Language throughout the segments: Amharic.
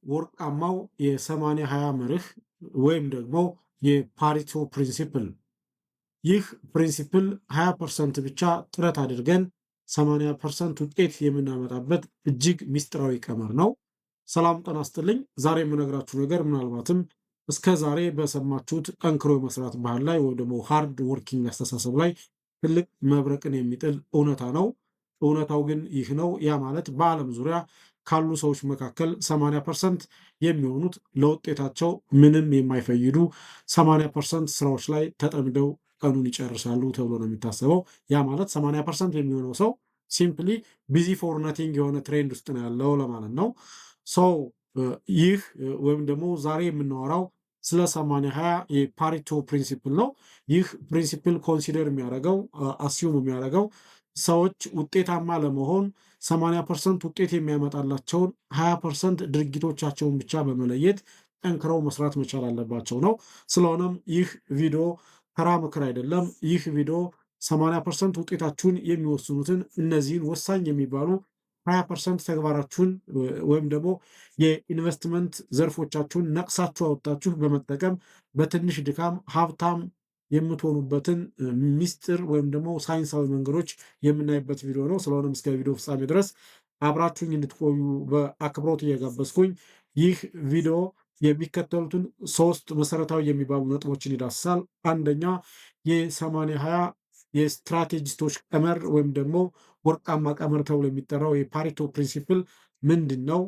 ወርቃማው የ80-20 መርህ ወይም ደግሞ የፓሪቶ ፕሪንሲፕል። ይህ ፕሪንሲፕል 20% ብቻ ጥረት አድርገን 80% ውጤት የምናመጣበት እጅግ ሚስጥራዊ ቀመር ነው። ሰላም ጤና ይስጥልኝ። ዛሬ የምነግራችሁ ነገር ምናልባትም እስከ ዛሬ በሰማችሁት ጠንክሮ የመስራት ባህል ላይ ወይም ደግሞ ሃርድ ወርኪንግ አስተሳሰብ ላይ ትልቅ መብረቅን የሚጥል እውነታ ነው። እውነታው ግን ይህ ነው። ያ ማለት በዓለም ዙሪያ ካሉ ሰዎች መካከል 80% የሚሆኑት ለውጤታቸው ምንም የማይፈይዱ 80% ስራዎች ላይ ተጠምደው ቀኑን ይጨርሳሉ ተብሎ ነው የሚታሰበው። ያ ማለት 80% የሚሆነው ሰው ሲምፕሊ ቢዚ ፎር ነቲንግ የሆነ ትሬንድ ውስጥ ነው ያለው ለማለት ነው። ሰው ይህ ወይም ደግሞ ዛሬ የምናወራው ስለ 80-20 የፓሪቶ ፕሪንሲፕል ነው። ይህ ፕሪንሲፕል ኮንሲደር የሚያደርገው አስዩም የሚያደርገው ሰዎች ውጤታማ ለመሆን 80% ውጤት የሚያመጣላቸውን 20% ድርጊቶቻቸውን ብቻ በመለየት ጠንክረው መስራት መቻል አለባቸው ነው። ስለሆነም ይህ ቪዲዮ ተራ ምክር አይደለም። ይህ ቪዲዮ 80% ውጤታችሁን የሚወስኑትን እነዚህን ወሳኝ የሚባሉ 20% ተግባራችሁን ወይም ደግሞ የኢንቨስትመንት ዘርፎቻችሁን ነቅሳችሁ አወጣችሁ በመጠቀም በትንሽ ድካም ሀብታም የምትሆኑበትን ሚስጥር ወይም ደግሞ ሳይንሳዊ መንገዶች የምናይበት ቪዲዮ ነው። ስለሆነም እስከ ቪዲዮ ፍጻሜ ድረስ አብራችሁኝ እንድትቆዩ በአክብሮት እየጋበዝኩኝ ይህ ቪዲዮ የሚከተሉትን 3 መሰረታዊ የሚባሉ ነጥቦችን ይዳስሳል። አንደኛ የ80-20 የስትራቴጂስቶች ቀመር ወይም ደግሞ ወርቃማ ቀመር ተብሎ የሚጠራው የፓሪቶ ፕሪንሲፕል ምንድን ነው?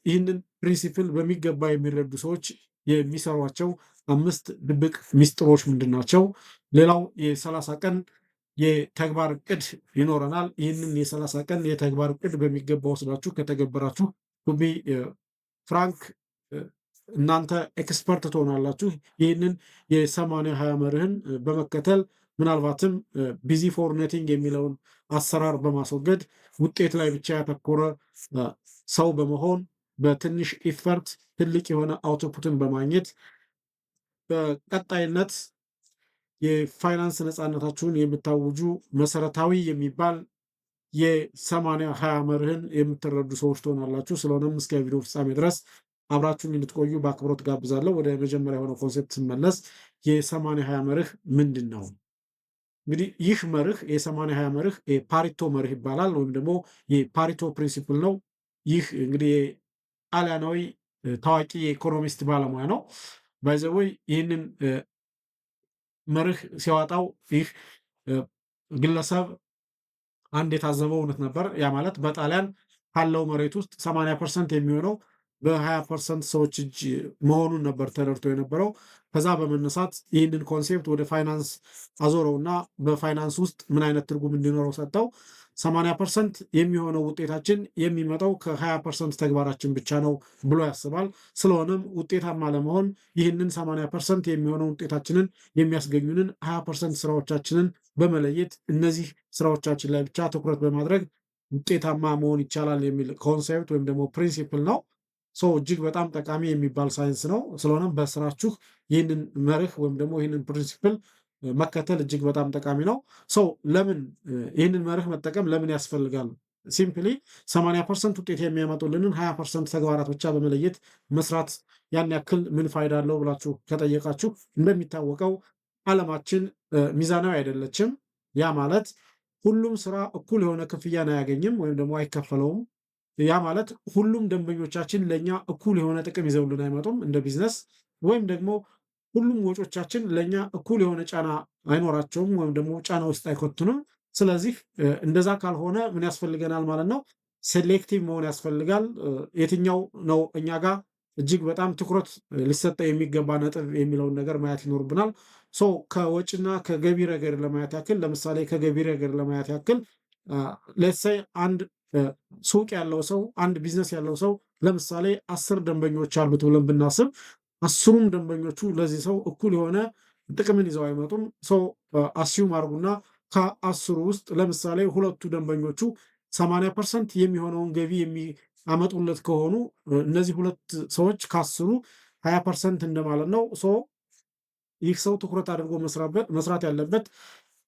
ይህንን ፕሪንሲፕል በሚገባ የሚረዱ ሰዎች የሚሰሯቸው 5 ድብቅ ሚስጥሮች ምንድን ናቸው? ሌላው የ30 ቀን የተግባር እቅድ ይኖረናል። ይህንን የ30 ቀን የተግባር እቅድ በሚገባ ወስዳችሁ ከተገበራችሁ ቱ ቢ ፍራንክ እናንተ ኤክስፐርት ትሆናላችሁ። ይህንን የ80-20 መርህን በመከተል ምናልባትም ቢዚ ፎር ነቲንግ የሚለውን አሰራር በማስወገድ ውጤት ላይ ብቻ ያተኮረ ሰው በመሆን በትንሽ ኢፈርት ትልቅ የሆነ አውትፑትን በማግኘት በቀጣይነት የፋይናንስ ነፃነታችሁን የምታውጁ መሰረታዊ የሚባል የ80-20 መርህን የምትረዱ ሰዎች ትሆናላችሁ። ስለሆነም እስከ ቪዲዮ ፍጻሜ ድረስ አብራችሁን እንድትቆዩ በአክብሮት ጋብዛለሁ። ወደ መጀመሪያ የሆነው ኮንሴፕት ስመለስ የ80-20 መርህ ምንድን ነው? እንግዲህ ይህ መርህ የ80-20 መርህ የፓሪቶ መርህ ይባላል፣ ወይም ደግሞ የፓሪቶ ፕሪንሲፕል ነው። ይህ እንግዲህ ጣሊያናዊ ታዋቂ የኢኮኖሚስት ባለሙያ ነው። ባይዘወይ ይህንን መርህ ሲያወጣው ይህ ግለሰብ አንድ የታዘበው እውነት ነበር። ያ ማለት በጣሊያን ካለው መሬት ውስጥ 80% የሚሆነው በ20% ሰዎች እጅ መሆኑን ነበር ተረድቶ የነበረው። ከዛ በመነሳት ይህንን ኮንሴፕት ወደ ፋይናንስ አዞረውና በፋይናንስ ውስጥ ምን አይነት ትርጉም እንዲኖረው ሰጠው። 80% የሚሆነው ውጤታችን የሚመጣው ከ20% ተግባራችን ብቻ ነው ብሎ ያስባል። ስለሆነም ውጤታማ ለመሆን ይህንን 80% የሚሆነው ውጤታችንን የሚያስገኙንን 20% ስራዎቻችንን በመለየት እነዚህ ስራዎቻችን ላይ ብቻ ትኩረት በማድረግ ውጤታማ መሆን ይቻላል የሚል ኮንሴፕት ወይም ደግሞ ፕሪንሲፕል ነው። እጅግ በጣም ጠቃሚ የሚባል ሳይንስ ነው። ስለሆነም በስራችሁ ይህንን መርህ ወይም ደግሞ ይህንን ፕሪንሲፕል መከተል እጅግ በጣም ጠቃሚ ነው። ለምን ይህንን መርህ መጠቀም ለምን ያስፈልጋል? ሲምፕሊ 80% ውጤት የሚያመጡልንን 20% ተግባራት ብቻ በመለየት መስራት ያን ያክል ምን ፋይዳ አለው ብላችሁ ከጠየቃችሁ፣ እንደሚታወቀው ዓለማችን ሚዛናዊ አይደለችም። ያ ማለት ሁሉም ስራ እኩል የሆነ ክፍያን አያገኝም ወይም ደግሞ አይከፈለውም። ያ ማለት ሁሉም ደንበኞቻችን ለእኛ እኩል የሆነ ጥቅም ይዘውልን አይመጡም እንደ ቢዝነስ፣ ወይም ደግሞ ሁሉም ወጮቻችን ለእኛ እኩል የሆነ ጫና አይኖራቸውም ወይም ደግሞ ጫና ውስጥ አይኮትኑም። ስለዚህ እንደዛ ካልሆነ ምን ያስፈልገናል ማለት ነው? ሴሌክቲቭ መሆን ያስፈልጋል። የትኛው ነው እኛ ጋር እጅግ በጣም ትኩረት ሊሰጠ የሚገባ ነጥብ የሚለውን ነገር ማየት ይኖርብናል። ከወጭና ከገቢ ረገድ ለማየት ያክል ለምሳሌ ከገቢ ረገድ ለማየት ያክል ሌትሳይ አንድ ሱቅ ያለው ሰው አንድ ቢዝነስ ያለው ሰው ለምሳሌ 10 ደንበኞች አሉት ብለን ብናስብ 10ሩም ደንበኞቹ ለዚህ ሰው እኩል የሆነ ጥቅምን ይዘው አይመጡም። አስዩም አድርጉና ከ10ሩ ውስጥ ለምሳሌ ሁለቱ ደንበኞቹ 80% የሚሆነውን ገቢ የሚያመጡለት ከሆኑ እነዚህ ሁለት ሰዎች ከ10ሩ 20% እንደማለት ነው። ይህ ሰው ትኩረት አድርጎ መስራት ያለበት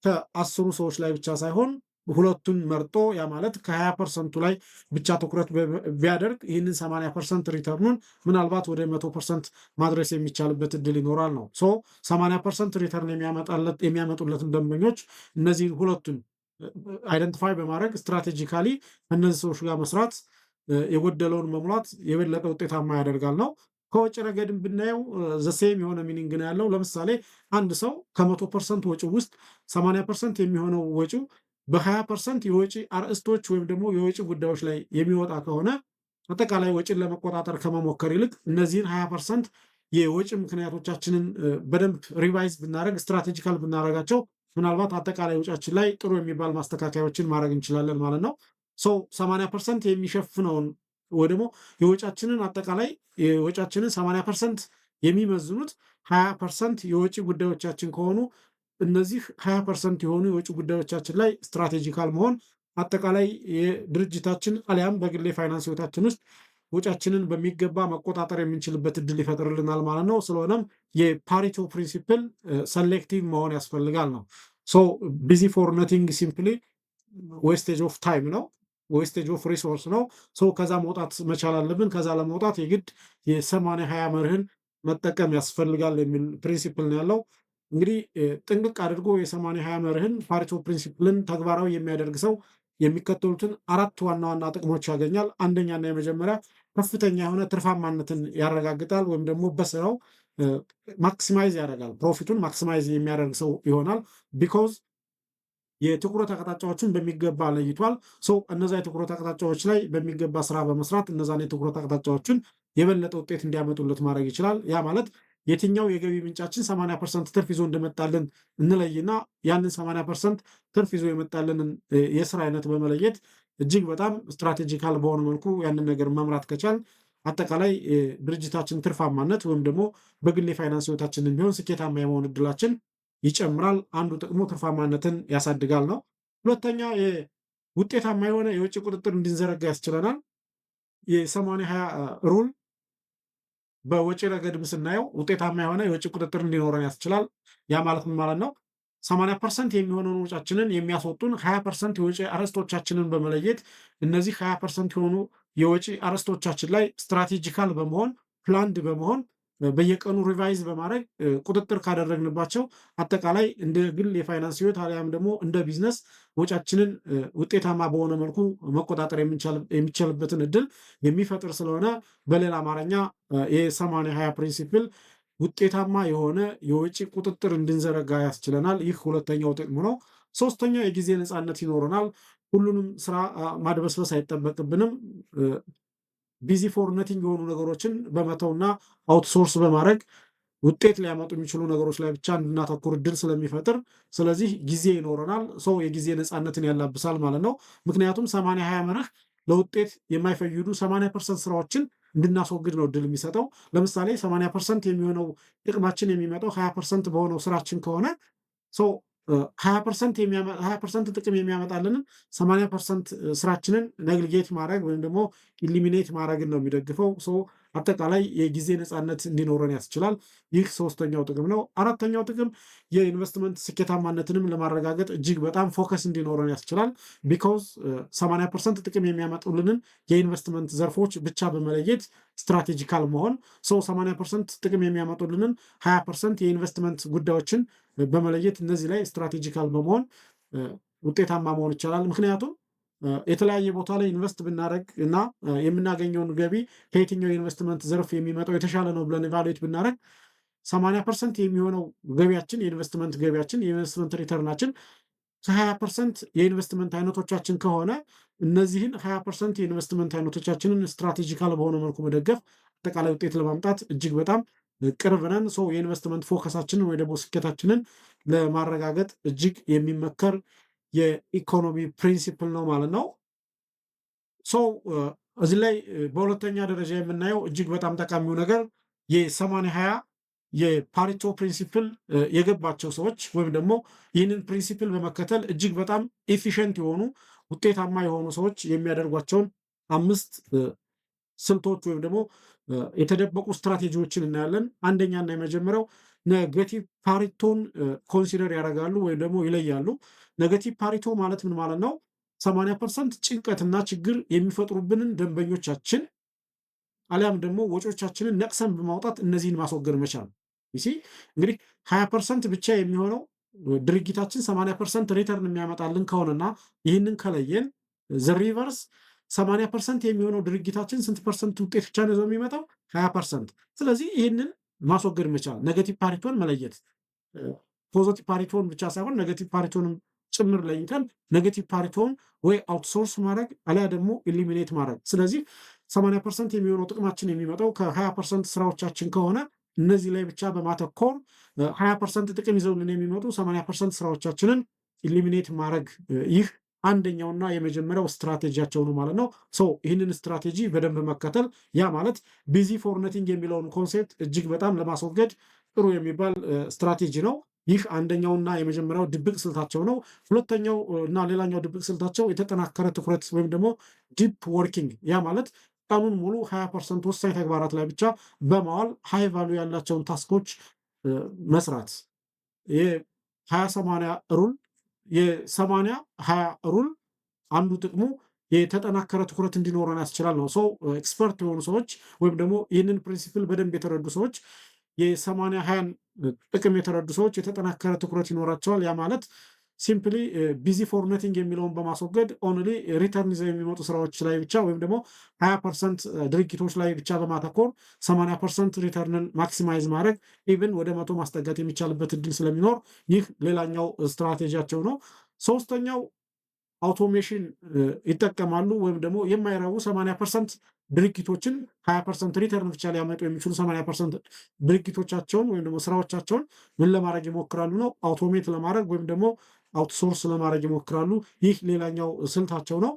ከ10ሩ ሰዎች ላይ ብቻ ሳይሆን ሁለቱን መርጦ ያ ማለት ከ20% ላይ ብቻ ትኩረት ቢያደርግ ይህንን 80% ሪተርኑን ምናልባት ወደ 100% ማድረስ የሚቻልበት እድል ይኖራል ነው። 80% ሪተርን የሚያመጡለትን ደንበኞች እነዚህ ሁለቱን አይደንቲፋይ በማድረግ ስትራቴጂካሊ ከእነዚህ ሰዎች ጋር መስራት የጎደለውን መሙላት የበለጠ ውጤታማ ያደርጋል ነው። ከወጪ ረገድም ብናየው ዘሴም የሆነ ሚኒንግ ነው ያለው። ለምሳሌ አንድ ሰው ከ100% ወጪ ውስጥ 80% የሚሆነው ወጪው በ20% የወጪ አርዕስቶች ወይም ደግሞ የወጪ ጉዳዮች ላይ የሚወጣ ከሆነ አጠቃላይ ወጪን ለመቆጣጠር ከመሞከር ይልቅ እነዚህን 20% የወጪ ምክንያቶቻችንን በደንብ ሪቫይዝ ብናደረግ ስትራቴጂካል ብናደረጋቸው ምናልባት አጠቃላይ ወጫችን ላይ ጥሩ የሚባል ማስተካከያዎችን ማድረግ እንችላለን ማለት ነው። 80% የሚሸፍነውን ወይ ደግሞ የወጫችንን አጠቃላይ የወጫችንን 80% የሚመዝኑት 20% የወጪ ጉዳዮቻችን ከሆኑ እነዚህ 20% የሆኑ የወጪ ጉዳዮቻችን ላይ ስትራቴጂካል መሆን አጠቃላይ የድርጅታችን አሊያም በግል የፋይናንስ ህይወታችን ውስጥ ወጫችንን በሚገባ መቆጣጠር የምንችልበት እድል ይፈጥርልናል ማለት ነው። ስለሆነም የፓሪቶ ፕሪንሲፕል ሰሌክቲቭ መሆን ያስፈልጋል ነው። ቢዚ ፎር ነቲንግ ሲምፕሊ ዌስቴጅ ኦፍ ታይም ነው፣ ዌስቴጅ ኦፍ ሪሶርስ ነው። ከዛ መውጣት መቻል አለብን። ከዛ ለመውጣት የግድ የ80/20 መርህን መጠቀም ያስፈልጋል የሚል ፕሪንሲፕል ነው ያለው። እንግዲህ ጥንቅቅ አድርጎ የ80/20 መርህን ፓሪቶ ፕሪንሲፕልን ተግባራዊ የሚያደርግ ሰው የሚከተሉትን 4 ዋና ዋና ጥቅሞች ያገኛል። አንደኛና የመጀመሪያ ከፍተኛ የሆነ ትርፋማነትን ያረጋግጣል፣ ወይም ደግሞ በስራው ማክሲማይዝ ያደርጋል። ፕሮፊቱን ማክሲማይዝ የሚያደርግ ሰው ይሆናል። ቢኮዝ የትኩረት አቅጣጫዎችን በሚገባ ለይቷል። እነዛ የትኩረት አቅጣጫዎች ላይ በሚገባ ስራ በመስራት እነዛን የትኩረት አቅጣጫዎችን የበለጠ ውጤት እንዲያመጡለት ማድረግ ይችላል። ያ ማለት የትኛው የገቢ ምንጫችን 80% ትርፍ ይዞ እንደመጣልን እንለይና ያንን 80% ትርፍ ይዞ የመጣልንን የስራ አይነት በመለየት እጅግ በጣም ስትራቴጂካል በሆነ መልኩ ያንን ነገር መምራት ከቻል አጠቃላይ ድርጅታችን ትርፋማነት ወይም ደግሞ በግል የፋይናንስ ህይወታችንን ቢሆን ስኬታማ የመሆን እድላችን ይጨምራል። አንዱ ጥቅሙ ትርፋማነትን ያሳድጋል ነው። ሁለተኛ ውጤታማ የሆነ የውጭ ቁጥጥር እንድንዘረጋ ያስችለናል። የ80/20 ሩል በወጪ ረገድም ስናየው ውጤታማ የሆነ የወጪ ቁጥጥር እንዲኖረን ያስችላል። ያ ማለት ምን ማለት ነው? 80% የሚሆነውን ወጫችንን የሚያስወጡን 20% የወጪ አርዕስቶቻችንን በመለየት እነዚህ 20% የሆኑ የወጪ አርዕስቶቻችን ላይ ስትራቴጂካል በመሆን ፕላንድ በመሆን በየቀኑ ሪቫይዝ በማድረግ ቁጥጥር ካደረግንባቸው አጠቃላይ እንደ ግል የፋይናንስ ህይወት አሊያም ደግሞ እንደ ቢዝነስ ወጫችንን ውጤታማ በሆነ መልኩ መቆጣጠር የሚቻልበትን እድል የሚፈጥር ስለሆነ በሌላ አማርኛ የ80/20 ፕሪንሲፕል ውጤታማ የሆነ የወጪ ቁጥጥር እንድንዘረጋ ያስችለናል። ይህ ሁለተኛው ጥቅሙ ነው። ሶስተኛ የጊዜ ነፃነት ይኖረናል። ሁሉንም ስራ ማድበስበስ አይጠበቅብንም። ቢዚ ፎር ነቲንግ የሆኑ ነገሮችን በመተውና አውትሶርስ በማድረግ ውጤት ሊያመጡ የሚችሉ ነገሮች ላይ ብቻ እንድናተኩር እድል ስለሚፈጥር፣ ስለዚህ ጊዜ ይኖረናል። የጊዜ ነፃነትን ያላብሳል ማለት ነው። ምክንያቱም 80/20 መርህ ለውጤት የማይፈይዱ 80% ስራዎችን እንድናስወግድ ነው እድል የሚሰጠው። ለምሳሌ 80% የሚሆነው ጥቅማችን የሚመጣው 20% በሆነው ስራችን ከሆነ 20% ጥቅም የሚያመጣልንን 80% ስራችንን ነግሊጌት ማድረግ ወይም ደግሞ ኢሊሚኔት ማድረግን ነው የሚደግፈው። አጠቃላይ የጊዜ ነፃነት እንዲኖረን ያስችላል። ይህ ሶስተኛው ጥቅም ነው። አራተኛው ጥቅም የኢንቨስትመንት ስኬታማነትንም ለማረጋገጥ እጅግ በጣም ፎከስ እንዲኖረን ያስችላል። ቢኮዝ 80% ጥቅም የሚያመጡልንን የኢንቨስትመንት ዘርፎች ብቻ በመለየት ስትራቴጂካል መሆን 80% ጥቅም የሚያመጡልንን 20% የኢንቨስትመንት ጉዳዮችን በመለየት እነዚህ ላይ ስትራቴጂካል በመሆን ውጤታማ መሆን ይቻላል። ምክንያቱም የተለያየ ቦታ ላይ ኢንቨስት ብናደረግ እና የምናገኘውን ገቢ ከየትኛው የኢንቨስትመንት ዘርፍ የሚመጣው የተሻለ ነው ብለን ኢቫሉዌት ብናደረግ 80% የሚሆነው ገቢያችን የኢንቨስትመንት ገቢያችን የኢንቨስትመንት ሪተርናችን ከ20% የኢንቨስትመንት አይነቶቻችን ከሆነ እነዚህን 20% የኢንቨስትመንት አይነቶቻችንን ስትራቴጂካል በሆነ መልኩ መደገፍ አጠቃላይ ውጤት ለማምጣት እጅግ በጣም ቅርብ ነን። የኢንቨስትመንት ፎከሳችንን ወይ ደግሞ ስኬታችንን ለማረጋገጥ እጅግ የሚመከር የኢኮኖሚ ፕሪንሲፕል ነው ማለት ነው። እዚህ ላይ በሁለተኛ ደረጃ የምናየው እጅግ በጣም ጠቃሚው ነገር የ80/20 የፓሪቶ ፕሪንሲፕል የገባቸው ሰዎች ወይም ደግሞ ይህንን ፕሪንሲፕል በመከተል እጅግ በጣም ኤፊሽንት የሆኑ ውጤታማ የሆኑ ሰዎች የሚያደርጓቸውን 5 ስልቶች ወይም ደግሞ የተደበቁ ስትራቴጂዎችን እናያለን። አንደኛና የመጀመሪያው ኔጌቲቭ ፓሪቶን ኮንሲደር ያደርጋሉ ወይም ደግሞ ይለያሉ። ኔጌቲቭ ፓሪቶ ማለት ምን ማለት ነው? 80% ጭንቀትና ችግር የሚፈጥሩብንን ደንበኞቻችን አሊያም ደግሞ ወጪዎቻችንን ነቅሰን በማውጣት እነዚህን ማስወገድ መቻል። ይሲ እንግዲህ 20% ብቻ የሚሆነው ድርጊታችን 80% ሪተርን የሚያመጣልን ከሆነና ይህንን ከለየን ዘ ሪቨርስ 80% የሚሆነው ድርጊታችን ስንት ፐርሰንት ውጤት ብቻ ነው ይዞ የሚመጣው? 20%። ስለዚህ ይህንን ማስወገድ መቻል፣ ኔጌቲቭ ፓሪቶን መለየት፣ ፖዚቲቭ ፓሪቶን ብቻ ሳይሆን ኔጌቲቭ ፓሪቶንም ጭምር ለይተን ኔጌቲቭ ፓሪቶን ወይ አውትሶርስ ማድረግ አሊያ ደግሞ ኢሊሚኔት ማድረግ። ስለዚህ 80% የሚሆነው ጥቅማችን የሚመጣው ከ20% ስራዎቻችን ከሆነ እነዚህ ላይ ብቻ በማተኮር 20% ጥቅም ይዘውልን የሚመጡ 80% ስራዎቻችንን ኢሊሚኔት ማድረግ ይህ አንደኛውና የመጀመሪያው ስትራቴጂያቸው ነው ማለት ነው። ይህንን ስትራቴጂ በደንብ መከተል ያ ማለት ቢዚ ፎር ነቲንግ የሚለውን ኮንሴፕት እጅግ በጣም ለማስወገድ ጥሩ የሚባል ስትራቴጂ ነው። ይህ አንደኛውና የመጀመሪያው ድብቅ ስልታቸው ነው። ሁለተኛው እና ሌላኛው ድብቅ ስልታቸው የተጠናከረ ትኩረት ወይም ደግሞ ዲፕ ወርኪንግ ያ ማለት ቀኑን ሙሉ 20% ወሳኝ ተግባራት ላይ ብቻ በማዋል ሃይ ቫሉ ያላቸውን ታስኮች መስራት። የ20/80 ሩል የ80/20 ሩል አንዱ ጥቅሙ የተጠናከረ ትኩረት እንዲኖረን ያስችላል ነው። ኤክስፐርት የሆኑ ሰዎች ወይም ደግሞ ይህንን ፕሪንሲፕል በደንብ የተረዱ ሰዎች የ80/20 ጥቅም የተረዱ ሰዎች የተጠናከረ ትኩረት ይኖራቸዋል። ያ ማለት ሲምፕሊ ቢዚ ፎር ነቲንግ የሚለውን በማስወገድ ኦንሊ ሪተርን ይዘው የሚመጡ ስራዎች ላይ ብቻ ወይም ደግሞ 20% ድርጊቶች ላይ ብቻ በማተኮር 80% ሪተርንን ማክሲማይዝ ማድረግ ኢቭን ወደ 100 ማስጠጋት የሚቻልበት እድል ስለሚኖር ይህ ሌላኛው ስትራቴጂያቸው ነው። ሶስተኛው አውቶሜሽን ይጠቀማሉ ወይም ደግሞ የማይረቡ 80% ድርጊቶችን 20% ሪተርን ብቻ ሊያመጡ የሚችሉ 80% ድርጊቶቻቸውን ወይም ደግሞ ስራዎቻቸውን ምን ለማድረግ ይሞክራሉ ነው አውቶሜት ለማድረግ ወይም ደግሞ አውትሶርስ ለማድረግ ይሞክራሉ። ይህ ሌላኛው ስልታቸው ነው።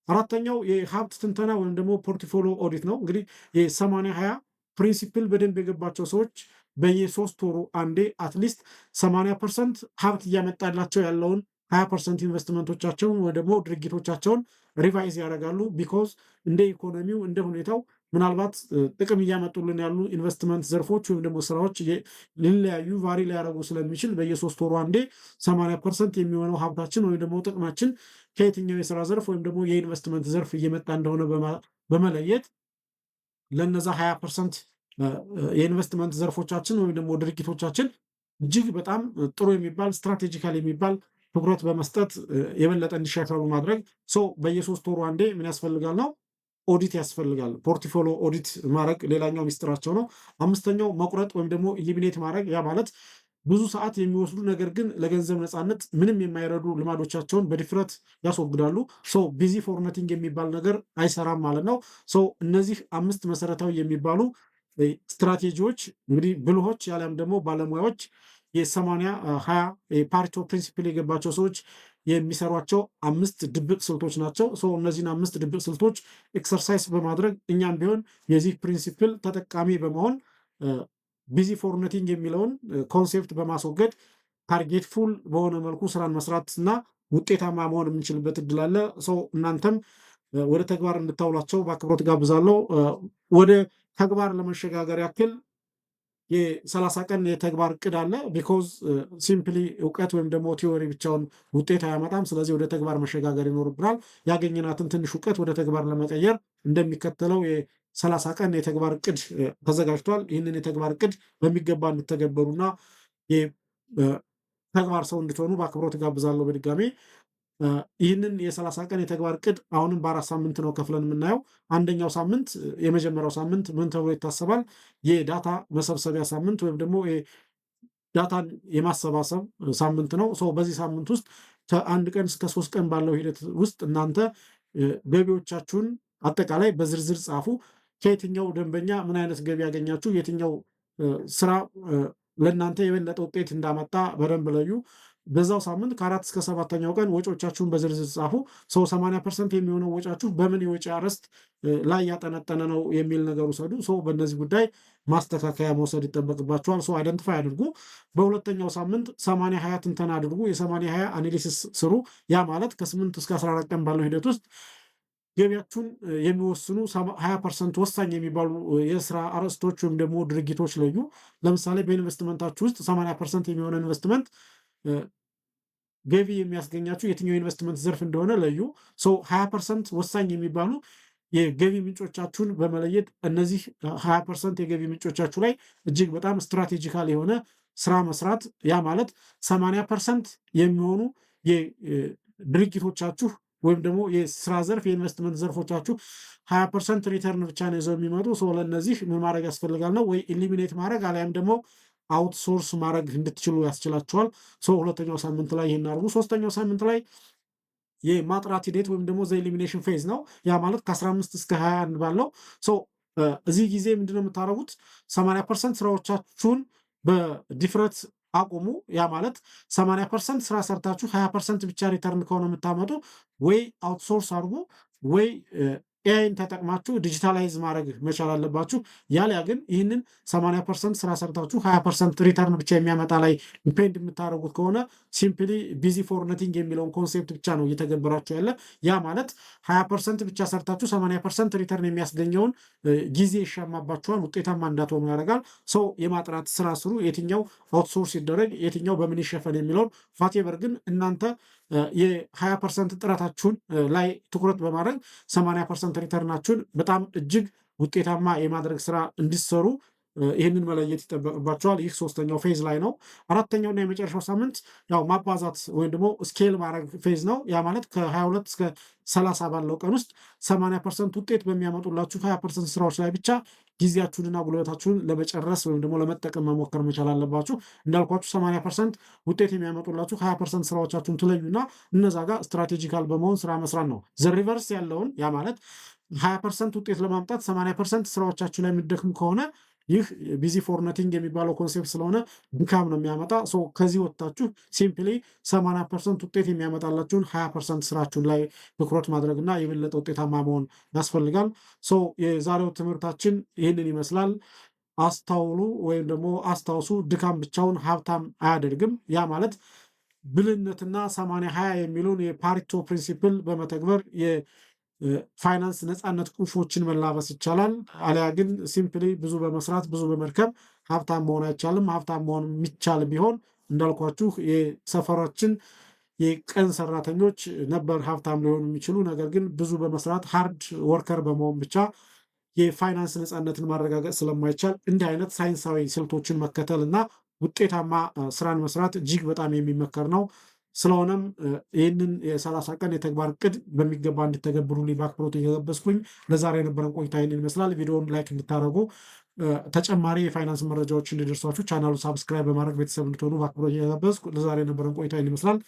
አራተኛው የሀብት ትንተና ወይም ደግሞ ፖርትፎሊዮ ኦዲት ነው። እንግዲህ የ80/20 ፕሪንሲፕል በደንብ የገባቸው ሰዎች በየ3 ወሩ አንዴ አትሊስት 80% ሀብት እያመጣላቸው ያለውን 20% ኢንቨስትመንቶቻቸውን ወይ ደግሞ ድርጊቶቻቸውን ሪቫይዝ ያደርጋሉ። ቢኮዝ እንደ ኢኮኖሚው እንደ ሁኔታው ምናልባት ጥቅም እያመጡልን ያሉ ኢንቨስትመንት ዘርፎች ወይም ደግሞ ስራዎች ሊለያዩ ቫሪ ሊያደርጉ ስለሚችል በየ3 ወሩ አንዴ 80% የሚሆነው ሀብታችን ወይም ደግሞ ጥቅማችን ከየትኛው የስራ ዘርፍ ወይም ደግሞ የኢንቨስትመንት ዘርፍ እየመጣ እንደሆነ በመለየት ለነዛ 20% የኢንቨስትመንት ዘርፎቻችን ወይም ደግሞ ድርጊቶቻችን እጅግ በጣም ጥሩ የሚባል ስትራቴጂካል የሚባል ትኩረት በመስጠት የበለጠ እንዲሻሻሉ ማድረግ። በየ3 ወሩ አንዴ ምን ያስፈልጋል ነው ኦዲት ያስፈልጋል። ፖርትፎሊዮ ኦዲት ማድረግ ሌላኛው ሚስጥራቸው ነው። አምስተኛው መቁረጥ ወይም ደግሞ ኢሊሚኔት ማድረግ ያ ማለት ብዙ ሰዓት የሚወስዱ ነገር ግን ለገንዘብ ነፃነት ምንም የማይረዱ ልማዶቻቸውን በድፍረት ያስወግዳሉ። ቢዚ ፎር ነቲንግ የሚባል ነገር አይሰራም ማለት ነው። እነዚህ 5 መሰረታዊ የሚባሉ ስትራቴጂዎች እንግዲህ ብልሆች ያለም ደግሞ ባለሙያዎች የ80/20 ፓሪቶ ፕሪንሲፕል የገባቸው ሰዎች የሚሰሯቸው 5 ድብቅ ስልቶች ናቸው። እነዚህን 5 ድብቅ ስልቶች ኤክሰርሳይዝ በማድረግ እኛም ቢሆን የዚህ ፕሪንሲፕል ተጠቃሚ በመሆን ቢዚ ፎር ነቲንግ የሚለውን ኮንሴፕት በማስወገድ ታርጌት ፉል በሆነ መልኩ ስራን መስራት እና ውጤታማ መሆን የምንችልበት እድል አለ። እናንተም ወደ ተግባር እንድታውላቸው በአክብሮት ጋብዛለሁ። ወደ ተግባር ለመሸጋገር ያክል የ30 ቀን የተግባር እቅድ አለ። ቢኮዝ ሲምፕሊ እውቀት ወይም ደግሞ ቲዎሪ ብቻውን ውጤት አያመጣም። ስለዚህ ወደ ተግባር መሸጋገር ይኖርብናል። ያገኘናትን ትንሽ እውቀት ወደ ተግባር ለመቀየር እንደሚከተለው የ30 ቀን የተግባር እቅድ ተዘጋጅቷል። ይህንን የተግባር እቅድ በሚገባ እንድተገበሩና ተግባር ሰው እንድትሆኑ በአክብሮት ጋብዛለሁ በድጋሚ። ይህንን የ30 ቀን የተግባር እቅድ አሁንም በ4 ሳምንት ነው ከፍለን የምናየው። አንደኛው ሳምንት የመጀመሪያው ሳምንት ምን ተብሎ ይታሰባል? የዳታ መሰብሰቢያ ሳምንት ወይም ደግሞ ዳታን የማሰባሰብ ሳምንት ነው። በዚህ ሳምንት ውስጥ ከ1 ቀን እስከ 3 ቀን ባለው ሂደት ውስጥ እናንተ ገቢዎቻችሁን አጠቃላይ በዝርዝር ጻፉ። ከየትኛው ደንበኛ ምን አይነት ገቢ ያገኛችሁ፣ የትኛው ስራ ለእናንተ የበለጠ ውጤት እንዳመጣ በደንብ ለዩ። በዛው ሳምንት ከ4 እስከ 7ኛው ቀን ወጪዎቻችሁን በዝርዝር ጻፉ። 80% የሚሆነው ወጫችሁ በምን የወጪ አርዕስት ላይ ያጠነጠነ ነው የሚል ነገር ውሰዱ። በእነዚህ ጉዳይ ማስተካከያ መውሰድ ይጠበቅባችኋል። አይደንቲፋይ አድርጉ። በሁለተኛው ሳምንት 80/20 ትንተና አድርጉ። የ80/20 አናሊሲስ ስሩ። ያ ማለት ከ8 እስከ 14 ቀን ባለው ሂደት ውስጥ ገቢያችሁን የሚወስኑ 20% ወሳኝ የሚባሉ የስራ አርዕስቶች ወይም ደግሞ ድርጊቶች ለዩ። ለምሳሌ በኢንቨስትመንታችሁ ውስጥ 80% የሚሆነ ኢንቨስትመንት ገቢ የሚያስገኛችሁ የትኛው ኢንቨስትመንት ዘርፍ እንደሆነ ለዩ። 20% ወሳኝ የሚባሉ የገቢ ምንጮቻችሁን በመለየት እነዚህ 20% የገቢ ምንጮቻችሁ ላይ እጅግ በጣም ስትራቴጂካል የሆነ ስራ መስራት። ያ ማለት 80% የሚሆኑ የድርጊቶቻችሁ ወይም ደግሞ የስራ ዘርፍ የኢንቨስትመንት ዘርፎቻችሁ 20% ሪተርን ብቻ ነው ይዘው የሚመጡ። ለእነዚህ ምን ማድረግ ያስፈልጋል ነው ወይ ኢሊሚኔት ማድረግ አሊያም ደግሞ አውትሶርስ ማድረግ እንድትችሉ ያስችላቸዋል። ሁለተኛው ሳምንት ላይ ይሄን አድርጉ። ሶስተኛው ሳምንት ላይ የማጥራት ሂደት ወይም ደግሞ ዘ ኤሊሚኔሽን ፌዝ ነው። ያ ማለት ከ15 እስከ 21 ባለው እዚህ ጊዜ ምንድነው የምታደርጉት? 80% ስራዎቻችሁን በዲፍረት አቁሙ። ያ ማለት 80% ስራ ሰርታችሁ 20% ብቻ ሪተርን ከሆነ የምታመጡ ወይ አውትሶርስ አድርጉ ወይ ኤአይን ተጠቅማችሁ ዲጂታላይዝ ማድረግ መቻል አለባችሁ። ያሊያ ግን ይህንን 80% ስራ ሰርታችሁ 20% ሪተርን ብቻ የሚያመጣ ላይ ዲፔንድ የምታደርጉት ከሆነ ሲምፕሊ ቢዚ ፎር ነቲንግ የሚለውን ኮንሴፕት ብቻ ነው እየተገበራችሁ ያለ። ያ ማለት 20% ብቻ ሰርታችሁ 80% ሪተርን የሚያስገኘውን ጊዜ ይሻማባችኋል፣ ውጤታማ እንዳትሆኑ ያደርጋል። የማጥራት ስራ ስሩ። የትኛው አውትሶርስ ይደረግ፣ የትኛው በምን ይሸፈን የሚለውን ፋቴቨር ግን እናንተ የ20% ጥረታችሁን ላይ ትኩረት በማድረግ 80% ሪተርናችሁን በጣም እጅግ ውጤታማ የማድረግ ስራ እንዲሰሩ ይህንን መለየት ይጠበቅባቸዋል። ይህ ሶስተኛው ፌዝ ላይ ነው። አራተኛውና የመጨረሻው ሳምንት ያው ማባዛት ወይም ደግሞ ስኬል ማድረግ ፌዝ ነው። ያ ማለት ከ22 እስከ 30 ባለው ቀን ውስጥ 80% ውጤት በሚያመጡላችሁ 20% ስራዎች ላይ ብቻ ጊዜያችሁንና ጉልበታችሁን ለመጨረስ ወይም ደግሞ ለመጠቀም መሞከር መቻል አለባችሁ። እንዳልኳችሁ 80% ውጤት የሚያመጡላችሁ 20% ስራዎቻችሁን ትለዩና እነዛ ጋር ስትራቴጂካል በመሆን ስራ መስራት ነው። ዘሪቨርስ ያለውን ያ ማለት 20% ውጤት ለማምጣት 80% ስራዎቻችሁ ላይ የሚደክሙ ከሆነ ይህ ቢዚ ፎር ነቲንግ የሚባለው ኮንሴፕት ስለሆነ ድካም ነው የሚያመጣ። ከዚህ ወጥታችሁ ሲምፕሊ 80% ውጤት የሚያመጣላችሁን 20% ስራችሁን ላይ ትኩረት ማድረግና የበለጠ ውጤታማ መሆን ያስፈልጋል። የዛሬው ትምህርታችን ይህንን ይመስላል። አስታውሉ ወይም ደግሞ አስታውሱ፣ ድካም ብቻውን ሀብታም አያደርግም። ያ ማለት ብልህነትና 80/20 የሚለውን የፓሪቶ ፕሪንሲፕል በመተግበር ፋይናንስ ነፃነት ቁልፎችን መላበስ ይቻላል። አሊያ ግን ሲምፕሊ ብዙ በመስራት ብዙ በመድከም ሀብታም መሆን አይቻልም። ሀብታም መሆን የሚቻል ቢሆን እንዳልኳችሁ የሰፈራችን የቀን ሰራተኞች ነበር ሀብታም ሊሆኑ የሚችሉ። ነገር ግን ብዙ በመስራት ሃርድ ወርከር በመሆን ብቻ የፋይናንስ ነፃነትን ማረጋገጥ ስለማይቻል እንዲህ አይነት ሳይንሳዊ ስልቶችን መከተል እና ውጤታማ ስራን መስራት እጅግ በጣም የሚመከር ነው። ስለሆነም ይህንን የ30 ቀን የተግባር እቅድ በሚገባ እንድተገብሩልኝ በአክብሮት እየጋበዝኩኝ ለዛሬ የነበረን ቆይታ ይህንን ይመስላል። ቪዲዮውን ላይክ እንድታደርጉ፣ ተጨማሪ የፋይናንስ መረጃዎች እንዲደርሷችሁ ቻናሉ ሳብስክራይብ በማድረግ ቤተሰብ እንድትሆኑ በአክብሮት እየጋበዝኩ ለዛሬ የነበረን ቆይታ ይህንን ይመስላል።